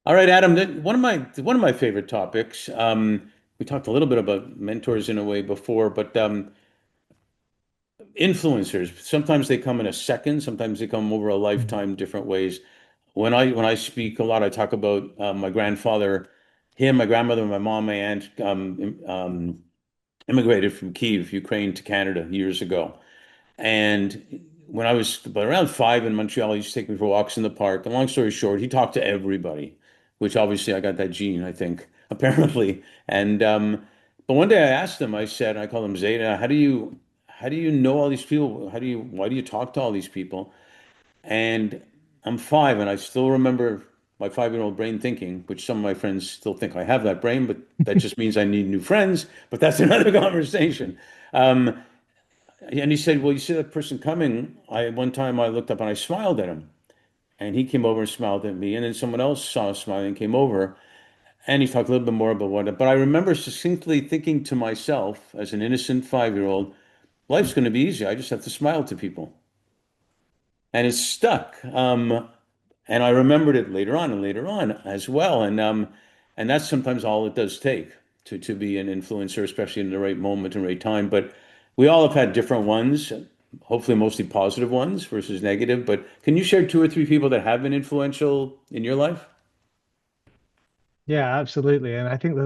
All right, Adam. One of my favorite topics. We talked a little bit about mentors in a way before, but influencers. Sometimes they come in a second. Sometimes they come over a Mm. lifetime, different ways. When I speak a lot, I talk about my grandfather, him, my grandmother, my mom, my aunt immigrated from Kiev, Ukraine, to Canada years ago. And when I was about around five in Montreal, he used to take me for walks in the park. And long story short, he talked to everybody, which obviously I got that gene, I think, apparently. And but one day I asked him, I said, I called him Zeta, how do you know all these people? Why do you talk to all these people? And I'm five, and I still remember my 5-year-old brain thinking, which some of my friends still think I have that brain, but that just means I need new friends. But that's another conversation. Um, and he said, "Well, you see that person coming." One time I looked up and I smiled at him, and he came over and smiled at me. And then someone else saw us smiling and came over, and he talked a little bit more about what. But I remember succinctly thinking to myself, as an innocent 5-year-old, life's going to be easy. I just have to smile to people, and it stuck. And I remembered it later on and later on as well. And that's sometimes all it does take to be an influencer, especially in the right moment and right time. But we all have had different ones, hopefully mostly positive ones versus negative. But can you share two or three people that have been influential in your life? Yeah, absolutely. And I think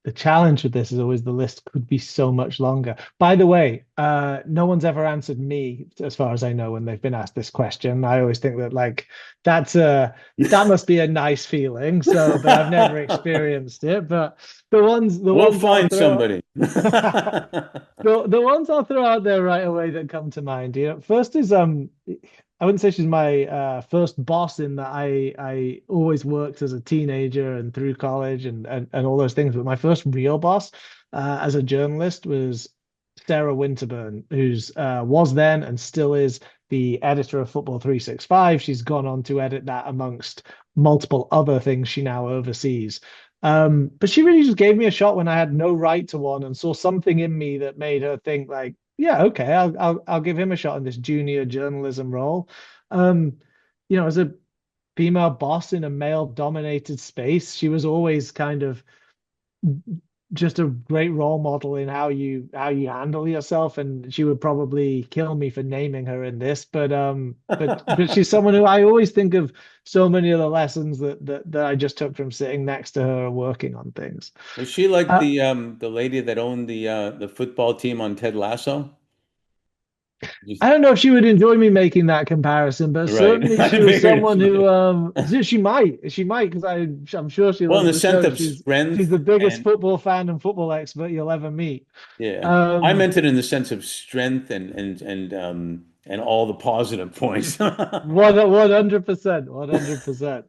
the challenge with this is always the list could be so much longer. By the way, no one's ever answered me, as far as I know, when they've been asked this question. I always think that like that's a that must be a nice feeling. So, but I've never experienced it. But the We'll ones I'll find throw somebody. the ones I'll throw out there right away that come to mind, first is I wouldn't say she's my first boss in that I always worked as a teenager and through college and all those things, but my first real boss as a journalist was Sarah Winterburn, who's was then and still is the editor of Football 365. She's gone on to edit that amongst multiple other things she now oversees. But she really just gave me a shot when I had no right to one and saw something in me that made her think like, yeah, okay, I'll give him a shot in this junior journalism role. Um, as a female boss in a male dominated space, she was always kind of just a great role model in how you handle yourself, and she would probably kill me for naming her in this, but she's someone who I always think of so many of the lessons that I just took from sitting next to her working on things. Was she like uh, the lady that owned the football team on Ted Lasso? Just, I don't know if she would enjoy me making that comparison, but right. certainly I she was figured someone she who did. she might because I'm sure she Well, in loves the the sense show. of She's strength the biggest and football fan and football expert you'll ever meet. yeah, I Um, meant it in the sense of strength and all the positive points. 100%, 100%.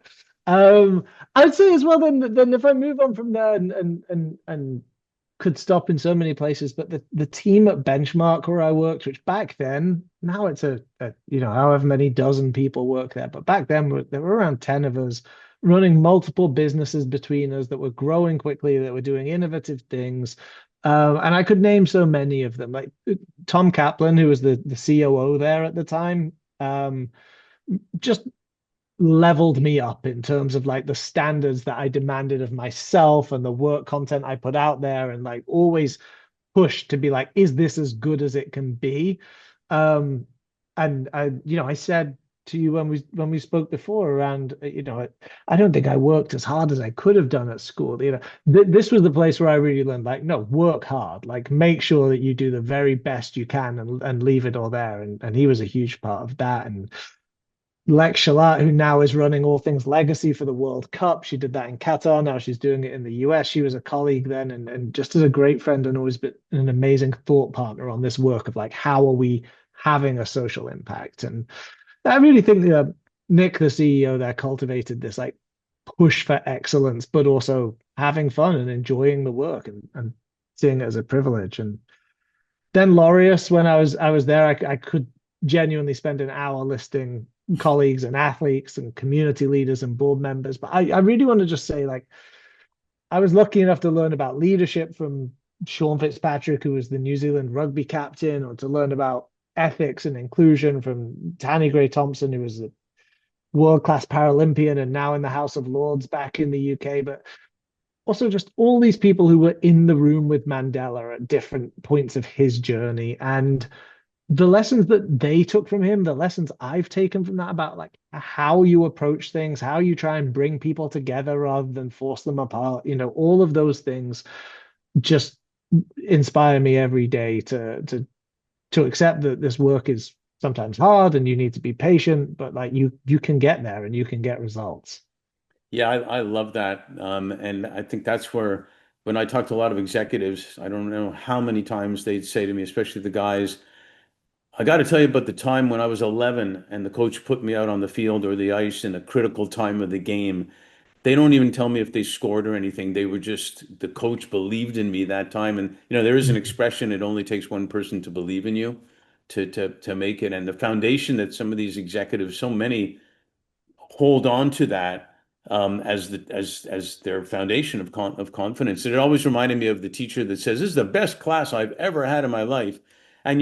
Um, I'd say as well then if I move on from there and could stop in so many places, but the team at Benchmark where I worked, which back then, now it's however many dozen people work there, but back then there were around 10 of us running multiple businesses between us that were growing quickly, that were doing innovative things. And I could name so many of them, like Tom Kaplan, who was the COO there at the time, just leveled me up in terms of like the standards that I demanded of myself and the work content I put out there, and like always pushed to be like, is this as good as it can be? Um, and I said to you when we spoke before around, I don't think I worked as hard as I could have done at school. This was the place where I really learned, like, no, work hard, like make sure that you do the very best you can and leave it all there. And he was a huge part of that. And Lex Shalat, who now is running all things legacy for the World Cup. She did that in Qatar. Now she's doing it in the US. She was a colleague then and just as a great friend and always been an amazing thought partner on this work of like, how are we having a social impact? And I really think Nick, the CEO there, cultivated this like push for excellence, but also having fun and enjoying the work and seeing it as a privilege. And then Laureus, when I was there, I could genuinely spend an hour listing colleagues and athletes and community leaders and board members. But I really want to just say, like, I was lucky enough to learn about leadership from Sean Fitzpatrick, who was the New Zealand rugby captain, or to learn about ethics and inclusion from Tanny Gray Thompson, who was the world-class Paralympian and now in the House of Lords back in the UK, but also just all these people who were in the room with Mandela at different points of his journey and the lessons that they took from him, the lessons I've taken from that about like how you approach things, how you try and bring people together rather than force them apart, all of those things just inspire me every day to accept that this work is sometimes hard and you need to be patient, but like you can get there and you can get results. Yeah, I love that. And I think that's where, when I talk to a lot of executives, I don't know how many times they'd say to me, especially the guys, I got to tell you about the time when I was 11 and the coach put me out on the field or the ice in a critical time of the game. They don't even tell me if they scored or anything. They were just, the coach believed in me that time. And, there is an Mhm. expression, it only takes one person to believe in you to make it. And the foundation that some of these executives, so many hold on to that as their foundation of confidence. And it always reminded me of the teacher that says, "This is the best class I've ever had in my life," and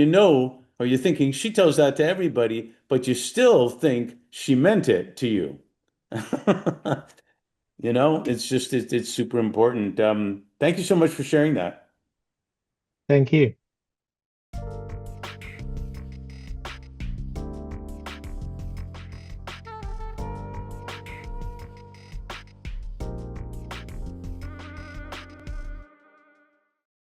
or you're thinking she tells that to everybody, but you still think she meant it to you. It's just it's super important. Thank you so much for sharing that. Thank you.